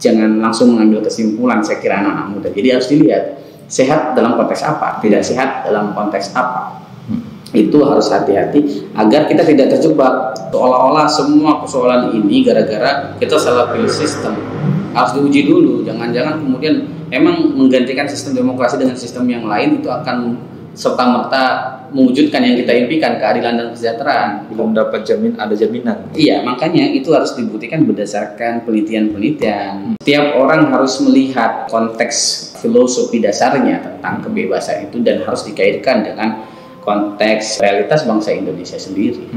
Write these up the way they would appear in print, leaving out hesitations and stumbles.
jangan langsung mengambil kesimpulan, saya kira anak-anak muda. Jadi harus dilihat sehat dalam konteks apa, tidak sehat dalam konteks apa. Itu harus hati-hati agar kita tidak terjebak seolah-olah semua persoalan ini gara-gara kita salah pilih sistem. Harus diuji dulu, jangan-jangan kemudian emang menggantikan sistem demokrasi dengan sistem yang lain itu akan serta-merta mewujudkan yang kita impikan, keadilan dan kesejahteraan. Belum dapat ada jaminan. Iya, makanya itu harus dibuktikan berdasarkan penelitian-penelitian. Tiap orang harus melihat konteks filosofi dasarnya tentang kebebasan itu dan harus dikaitkan dengan konteks realitas bangsa Indonesia sendiri.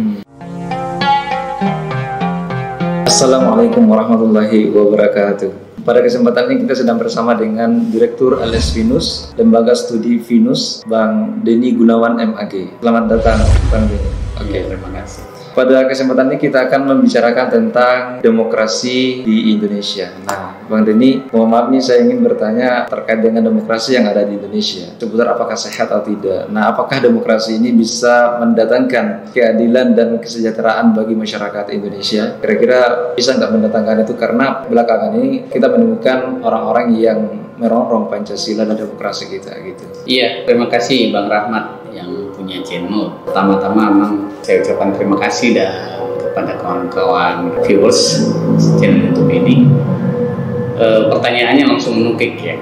Assalamualaikum warahmatullahi wabarakatuh. Pada kesempatan ini kita sedang bersama dengan Direktur LS Vinus, Lembaga Studi Vinus, Bang Denny Gunawan MAG. Selamat datang, Bang Denny. Oke, terima kasih. Pada kesempatan ini kita akan membicarakan tentang demokrasi di Indonesia. Nah, Bang Denny, mohon maaf nih saya ingin bertanya terkait dengan demokrasi yang ada di Indonesia. Seputar apakah sehat atau tidak? Nah, apakah demokrasi ini bisa mendatangkan keadilan dan kesejahteraan bagi masyarakat Indonesia? Kira-kira bisa nggak mendatangkan itu? Karena belakangan ini kita menemukan orang-orang yang merongrong Pancasila dan demokrasi kita gitu. Iya, terima kasih Bang Rahmat yang punya channel. Pertama-tama memang saya ucapkan terima kasih kepada kawan-kawan viewers channel YouTube ini. Pertanyaannya langsung menukik ya.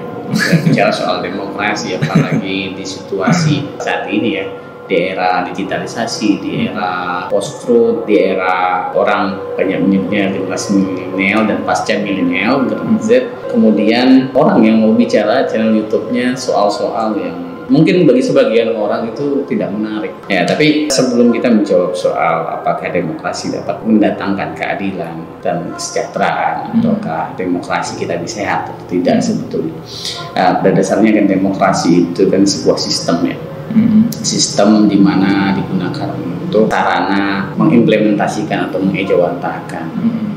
Bicara soal demokrasi, apalagi di situasi saat ini ya, di era digitalisasi, di era post-truth, di era orang banyak menyebutnya generasi milenial dan pasca milenial, Z. Kemudian orang yang mau bicara channel YouTube-nya soal-soal yang mungkin bagi sebagian orang itu tidak menarik. Ya, tapi sebelum kita menjawab soal apakah demokrasi dapat mendatangkan keadilan dan kesejahteraan, ataukah demokrasi kita bisa sehat atau tidak sebetulnya. Pada dasarnya kan demokrasi itu kan sebuah sistem ya. Sistem di mana digunakan untuk sarana mengimplementasikan atau mengejawantahkan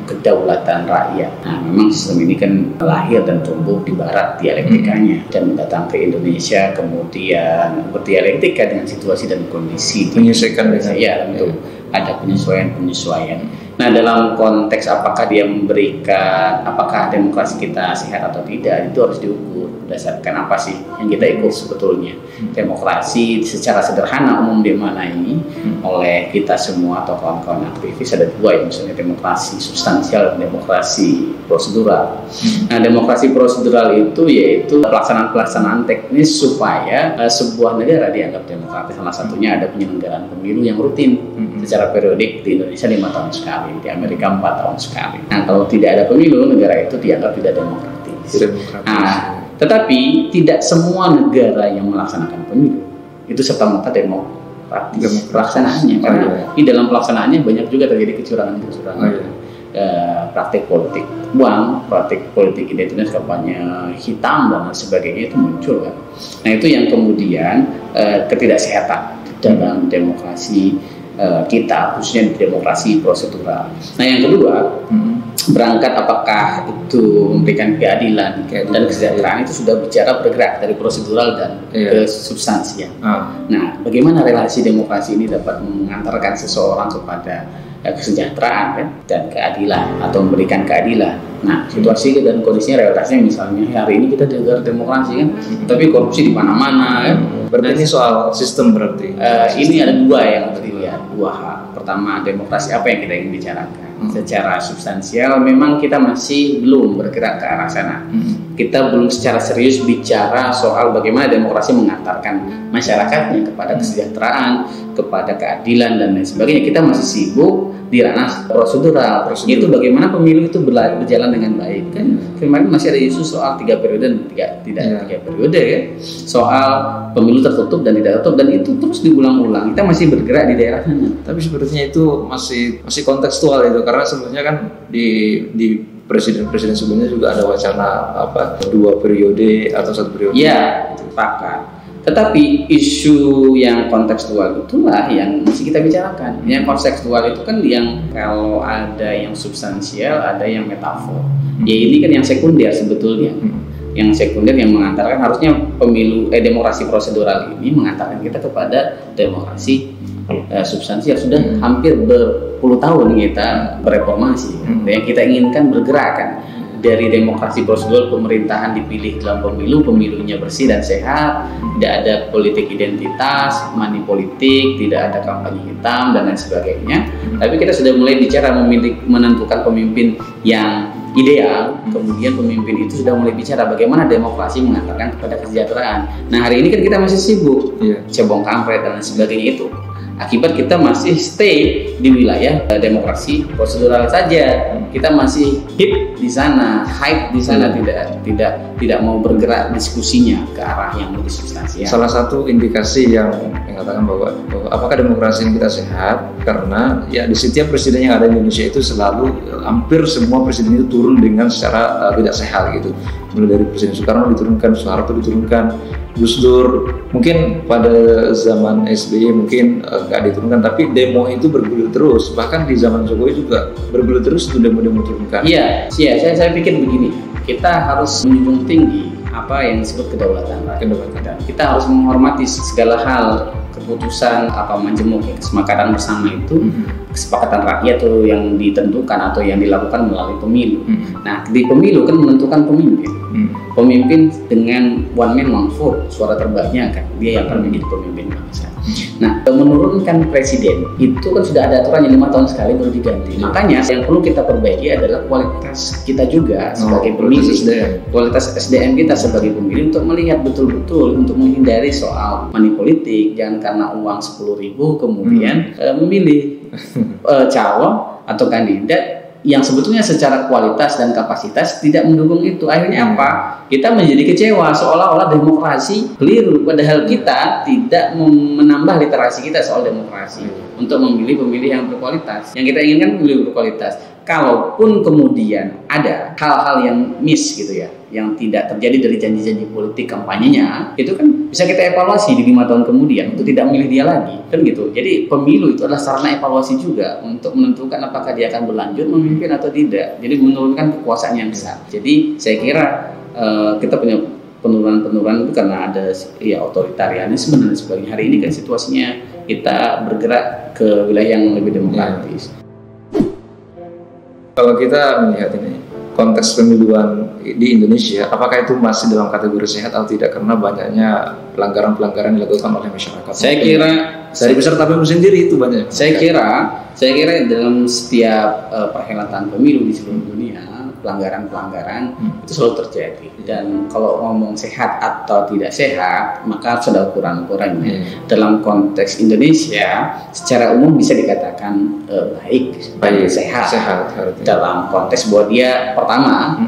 kedaulatan rakyat. Nah, memang sistem ini kan lahir dan tumbuh di barat dialektikanya dan datang ke Indonesia kemudian berdialektika dengan situasi dan kondisi. Menyesuaikan dengan ya, tentu ada penyesuaian. Nah, dalam konteks apakah dia memberikan, apakah demokrasi kita sehat atau tidak, itu harus diukur berdasarkan apa sih yang kita ikut sebetulnya. Demokrasi secara sederhana umum dimaknai oleh kita semua atau kawan-kawan aktivis ada dua ya, misalnya demokrasi substansial dan demokrasi prosedural. Nah, demokrasi prosedural itu yaitu pelaksanaan teknis supaya sebuah negara dianggap demokratis. Salah satunya ada penyelenggaraan pemilu yang rutin secara periodik di Indonesia 5 tahun sekali, di Amerika 4 tahun sekali. Nah, kalau tidak ada pemilu, negara itu dianggap tidak demokratis. Nah, tetapi tidak semua negara yang melaksanakan pemilu itu serta-merta demokratis pelaksanaannya, karena di dalam pelaksanaannya banyak juga terjadi kecurangan-kecurangan. Praktik politik uang, praktik politik identitas, kampanye hitam dan sebagainya itu muncul kan. Nah, itu yang kemudian ketidaksehatan dalam demokrasi kita, khususnya di demokrasi prosedural. Nah, yang kedua, berangkat apakah itu memberikan keadilan dan kesejahteraan itu sudah bicara bergerak dari prosedural dan ke substansial. Nah, bagaimana relasi demokrasi ini dapat mengantarkan seseorang kepada kesejahteraan kan, dan keadilan atau memberikan keadilan. Nah, situasi dan kondisinya realitasnya misalnya hari ini kita negara demokrasi kan, tapi korupsi di mana-mana kan. Berarti ini soal sistem berarti. Ini ada dua yang dilihat, dua hal. Pertama, demokrasi apa yang kita ingin bicarakan. Secara substansial memang kita masih belum bergerak ke arah sana. Kita belum secara serius bicara soal bagaimana demokrasi mengantarkan masyarakatnya kepada kesejahteraan, kepada keadilan dan lain sebagainya. Kita masih sibuk di ranah prosedural. Itu bagaimana pemilu itu berjalan dengan baik kan. Kemarin masih ada isu soal 3 periode dan tidak 3 periode ya. Soal pemilu tertutup dan tidak tertutup, dan itu terus diulang-ulang. Kita masih bergerak di daerah sana. Tapi sepertinya itu masih kontekstual itu, karena sebenarnya kan di presiden sebelumnya juga ada wacana 2 periode atau 1 periode. Iya, sepakat. Tetapi isu yang kontekstual itulah yang mesti kita bicarakan. Yang kontekstual itu kan yang kalau ada yang substansial, ada yang metafor. Ya, ini kan yang sekunder sebetulnya. Yang sekunder yang mengantarkan harusnya pemilu demokrasi prosedural ini mengantarkan kita kepada demokrasi substansial. Sudah hampir berpuluh tahun kita bereformasi. Yang kita inginkan bergerak kan. dari demokrasi prosedural, pemerintahan dipilih dalam pemilu, pemilunya bersih dan sehat, tidak ada politik identitas, money politik, tidak ada kampanye hitam dan lain sebagainya. Tapi kita sudah mulai bicara menentukan pemimpin yang ideal, kemudian pemimpin itu sudah mulai bicara bagaimana demokrasi mengantarkan kepada kesejahteraan. Nah, hari ini kan kita masih sibuk cebong kampret dan lain sebagainya itu. Akibat kita masih stay di wilayah demokrasi prosedural saja. Kita masih hip di sana, hype di sana, tidak mau bergerak diskusinya ke arah yang lebih substansial. Salah satu indikasi yang mengatakan bahwa apakah demokrasi ini kita sehat karena ya di setiap presiden yang ada di Indonesia itu selalu hampir semua presiden itu turun dengan secara tidak sehat gitu. Mulai dari Presiden Soekarno diturunkan, Soeharto diturunkan, Gus Dur mungkin pada zaman SBY mungkin nggak diturunkan, tapi demo itu bergulir terus. Bahkan di zaman Jokowi juga bergulir terus itu demo-demo turunkan. Iya, saya pikir begini, kita harus menjunjung tinggi apa yang disebut kedaulatan rakyat. Kita harus menghormati segala hal, keputusan majemuk kesepakatan bersama itu, kesepakatan rakyat itu yang ditentukan atau yang dilakukan melalui pemilu. Nah, di pemilu kan menentukan pemimpin. Pemimpin dengan one man one vote, suara terbaiknya kan dia yang akan menjadi pemimpin bangsa. Nah, menurunkan presiden itu kan sudah ada aturannya 5 tahun sekali baru diganti. Makanya yang perlu kita perbaiki adalah kualitas kita juga sebagai pemilih, kualitas SDM kita sebagai pemilih untuk melihat betul-betul, untuk menghindari soal money politik. Jangan karena uang 10.000 kemudian memilih calon atau kandidat yang sebetulnya secara kualitas dan kapasitas tidak mendukung itu. Akhirnya apa? Kita menjadi kecewa, seolah-olah demokrasi keliru, padahal kita tidak menambah literasi kita soal demokrasi untuk memilih pemilih yang berkualitas. Yang kita inginkan pemilih berkualitas. Kalaupun kemudian ada hal-hal yang miss gitu ya, yang tidak terjadi dari janji-janji politik kampanyenya, itu kan bisa kita evaluasi di 5 tahun kemudian untuk tidak memilih dia lagi, kan gitu. Jadi pemilu itu adalah sarana evaluasi juga untuk menentukan apakah dia akan berlanjut memimpin atau tidak. Jadi menurunkan kekuasaan yang besar. Jadi saya kira kita punya penurunan itu karena ada otoritarianisme dan sebagainya. Hari ini kan situasinya kita bergerak ke wilayah yang lebih demokratis. Kalau kita melihat ini konteks pemiluan di Indonesia, apakah itu masih dalam kategori sehat atau tidak karena banyaknya pelanggaran-pelanggaran yang dilakukan oleh masyarakat? Saya kira dari peserta pemilu sendiri itu banyak. Saya kira dalam setiap perhelatan pemilu di seluruh dunia pelanggaran-pelanggaran itu selalu terjadi. Dan kalau ngomong sehat atau tidak sehat, maka sudah ukuran-ukurannya. Dalam konteks Indonesia, secara umum bisa dikatakan baik, sehat. Dalam konteks bahwa dia pertama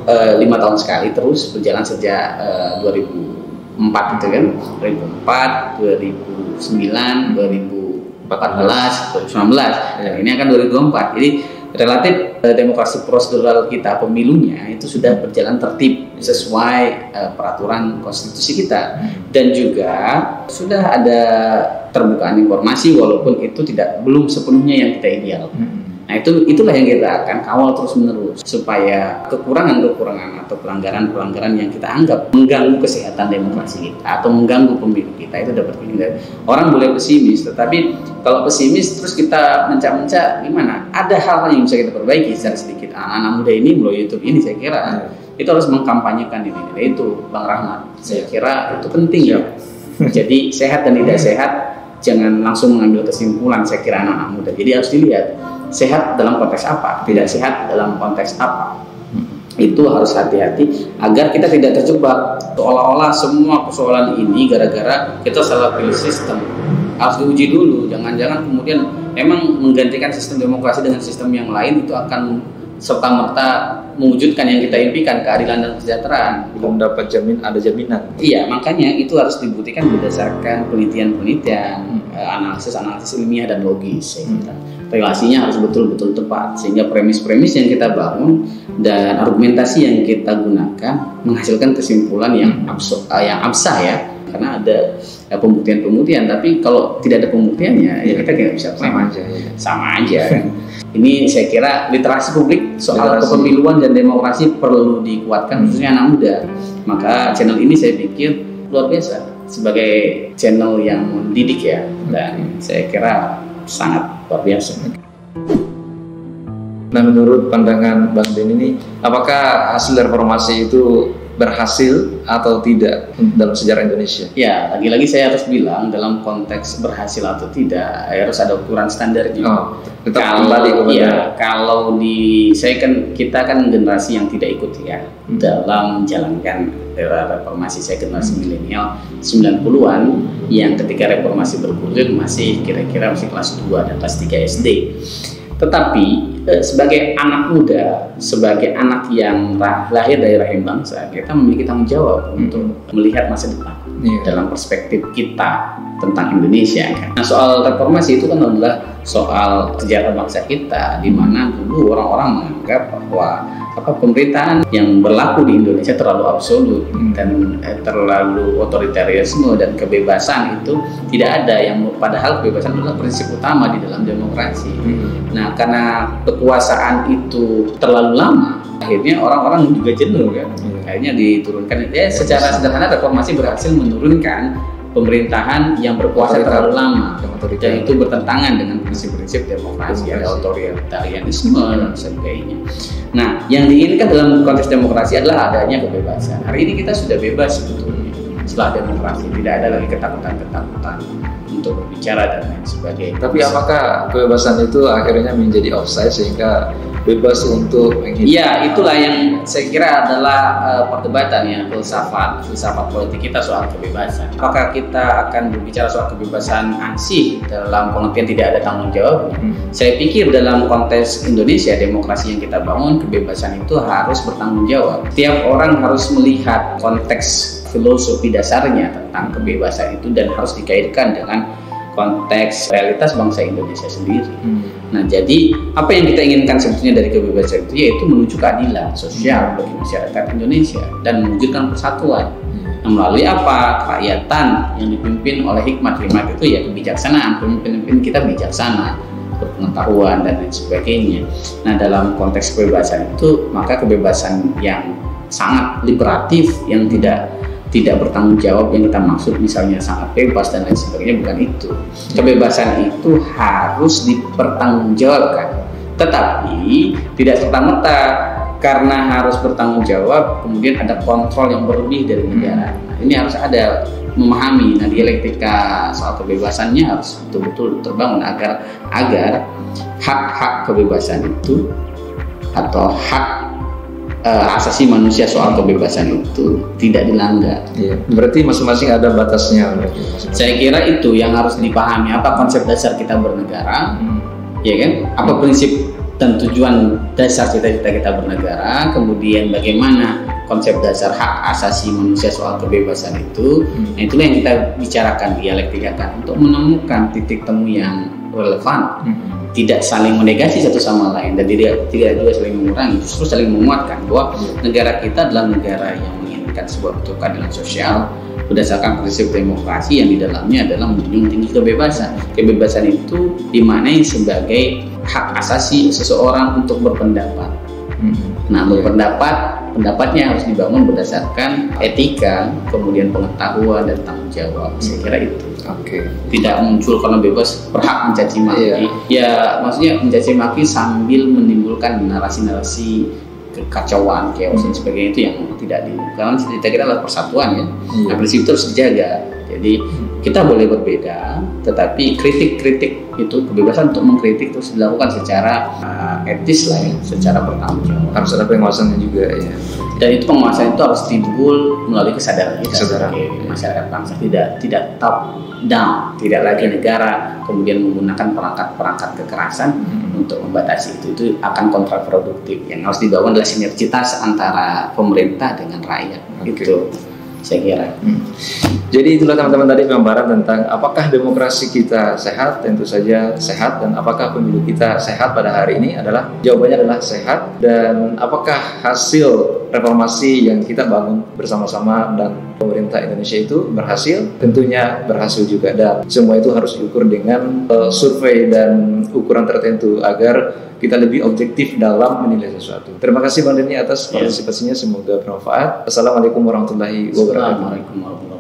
5 tahun sekali terus berjalan sejak 2004 itu kan, 2004, 2009, 2014, 2019, dan ini akan 2024. Jadi relatif demokrasi prosedural kita, pemilunya itu sudah berjalan tertib sesuai peraturan konstitusi kita, dan juga sudah ada terbukaan informasi walaupun itu belum sepenuhnya yang kita ideal. Nah itulah yang kita akan kawal terus menerus supaya kekurangan-kekurangan atau pelanggaran-pelanggaran yang kita anggap mengganggu kesehatan demokrasi kita atau mengganggu pemilu kita itu dapat dihindari. Orang boleh pesimis, tetapi kalau pesimis terus kita mencak-mencak gimana? Ada hal-hal yang bisa kita perbaiki secara sedikit. Anak-anak muda ini melalui YouTube ini saya kira itu harus mengkampanyekan nilai-nilai itu, Bang Rahmat. Saya kira itu penting ya. Jadi sehat dan tidak sehat jangan langsung mengambil kesimpulan. Saya kira anak-anak muda. Jadi harus dilihat sehat dalam konteks apa, tidak sehat dalam konteks apa. Itu harus hati-hati agar kita tidak terjebak seolah-olah semua persoalan ini gara-gara kita salah pilih sistem. Harus diuji dulu, jangan-jangan kemudian memang menggantikan sistem demokrasi dengan sistem yang lain itu akan serta-merta mewujudkan yang kita impikan, keadilan dan kesejahteraan. Belum dapat ada jaminan. Iya, makanya itu harus dibuktikan berdasarkan penelitian-penelitian, analisis ilmiah dan logis. Relasinya harus betul-betul tepat sehingga premis-premis yang kita bangun dan argumentasi yang kita gunakan menghasilkan kesimpulan yang absah ya. Karena ada pembuktian-pembuktian, tapi kalau tidak ada pembuktiannya ya kita tidak bisa sama aja kan. Ini saya kira literasi publik soal kepemiluan dan demokrasi perlu dikuatkan khususnya anak muda. Maka channel ini saya pikir luar biasa sebagai channel yang mendidik ya, dan saya kira sangat luar biasa. Nah, menurut pandangan Bang Den ini, apakah hasil reformasi itu berhasil atau tidak dalam sejarah Indonesia? Ya, lagi-lagi saya harus bilang dalam konteks berhasil atau tidak harus ada ukuran standarnya. Oh, tetap kembali kepada kalau kita kan generasi yang tidak ikut ya dalam menjalankan era reformasi. Saya generasi milenial 90-an yang ketika reformasi bergulir masih kira-kira masih kelas 2 dan kelas 3 SD. Tetapi sebagai anak muda, sebagai anak yang lahir dari rahim bangsa, kita memiliki tanggung jawab untuk melihat masa depan dalam perspektif kita tentang Indonesia. Nah, soal reformasi itu kan adalah soal sejarah bangsa kita, di mana dulu orang-orang menganggap bahwa pemerintahan yang berlaku di Indonesia terlalu absolut dan terlalu otoritarianisme dan kebebasan itu tidak ada, yang padahal kebebasan adalah prinsip utama di dalam demokrasi. Nah, karena kekuasaan itu terlalu lama, akhirnya orang-orang juga jenuh kan. Akhirnya diturunkan. Secara sederhana reformasi berhasil menurunkan pemerintahan yang berkuasa terlalu lama, dan itu bertentangan dengan prinsip-prinsip demokrasi, ada otoritarianisme dan sebagainya. Nah, yang diinginkan dalam konteks demokrasi adalah adanya kebebasan. Hari ini kita sudah bebas sebetulnya setelah demokrasi, tidak ada lagi ketakutan-ketakutan untuk berbicara dan lain sebagainya. Tapi apakah kebebasan itu akhirnya menjadi offside sehingga bebas untuk menghidupkan? Ya, itulah yang saya kira adalah perdebatan ya, filsafat politik kita soal kebebasan. Apakah kita akan berbicara soal kebebasan ansih dalam pengertian tidak ada tanggung jawab? Saya pikir dalam konteks Indonesia, demokrasi yang kita bangun, kebebasan itu harus bertanggung jawab. Tiap orang harus melihat konteks filosofi dasarnya tentang kebebasan itu dan harus dikaitkan dengan konteks realitas bangsa Indonesia sendiri. Nah, jadi apa yang kita inginkan sebetulnya dari kebebasan itu yaitu menuju keadilan sosial bagi masyarakat Indonesia dan mewujudkan persatuan. Nah, melalui apa? Kerakyatan yang dipimpin oleh hikmat itu ya kebijaksanaan, pemimpin kita bijaksana, berpengetahuan dan lain sebagainya. Nah, dalam konteks kebebasan itu maka kebebasan yang sangat liberatif yang tidak bertanggung jawab yang kita maksud misalnya sangat bebas dan lain sebagainya, bukan itu. Kebebasan itu harus dipertanggungjawabkan, tetapi tidak serta-merta karena harus bertanggung jawab kemudian ada kontrol yang berlebih dari negara. Nah, ini harus ada memahami. Nah, dialektika soal kebebasannya harus betul-betul terbangun agar hak-hak kebebasan itu atau hak asasi manusia soal kebebasan itu tidak dilanggar. Berarti masing-masing ada batasnya. Saya kira itu yang harus dipahami, apa konsep dasar kita bernegara, ya kan? Apa prinsip dan tujuan dasar cita-cita kita bernegara, kemudian bagaimana konsep dasar hak asasi manusia soal kebebasan itu. Nah, itulah yang kita bicarakan, dialektikakan untuk menemukan titik temu yang relevan. Tidak saling menegasi satu sama lain dan tidak juga saling mengurangi, justru saling menguatkan bahwa negara kita adalah negara yang menginginkan sebuah bentuk keadilan sosial berdasarkan prinsip demokrasi yang di dalamnya adalah menjunjung tinggi kebebasan. Kebebasan itu dimaknai sebagai hak asasi seseorang untuk berpendapat. Nah, pendapatnya harus dibangun berdasarkan etika, kemudian pengetahuan dan tanggung jawab. Saya kira itu. Tidak muncul karena bebas berhak mencaci maki. Ya, maksudnya mencaci maki sambil menimbulkan narasi-narasi kekacauan, chaos dan sebagainya, itu yang tidak karena cita kita adalah persatuan ya. Nah, prinsip itu harus dijaga. Jadi kita boleh berbeda, tetapi kritik-kritik itu, kebebasan untuk mengkritik terus dilakukan secara etis lah ya, secara bertanggung jawab. Harus ada pengawasannya juga ya. Dan itu pengawasan itu harus timbul melalui kesadaran kita sebagai masyarakat bangsa, tidak top down, tidak lagi negara kemudian menggunakan perangkat-perangkat kekerasan untuk membatasi itu akan kontraproduktif. Yang harus dibangun adalah sinergitas antara pemerintah dengan rakyat. Itu saya kira. Jadi itulah teman-teman tadi gambaran tentang apakah demokrasi kita sehat. Tentu saja sehat. Dan apakah pemilu kita sehat pada hari ini adalah jawabannya adalah sehat. Dan apakah hasil reformasi yang kita bangun bersama-sama dan pemerintah Indonesia itu berhasil? Tentunya berhasil juga, dan semua itu harus diukur dengan survei dan ukuran tertentu agar kita lebih objektif dalam menilai sesuatu. Terima kasih Bang Denny atas partisipasinya, semoga bermanfaat. Assalamualaikum warahmatullahi wabarakatuh.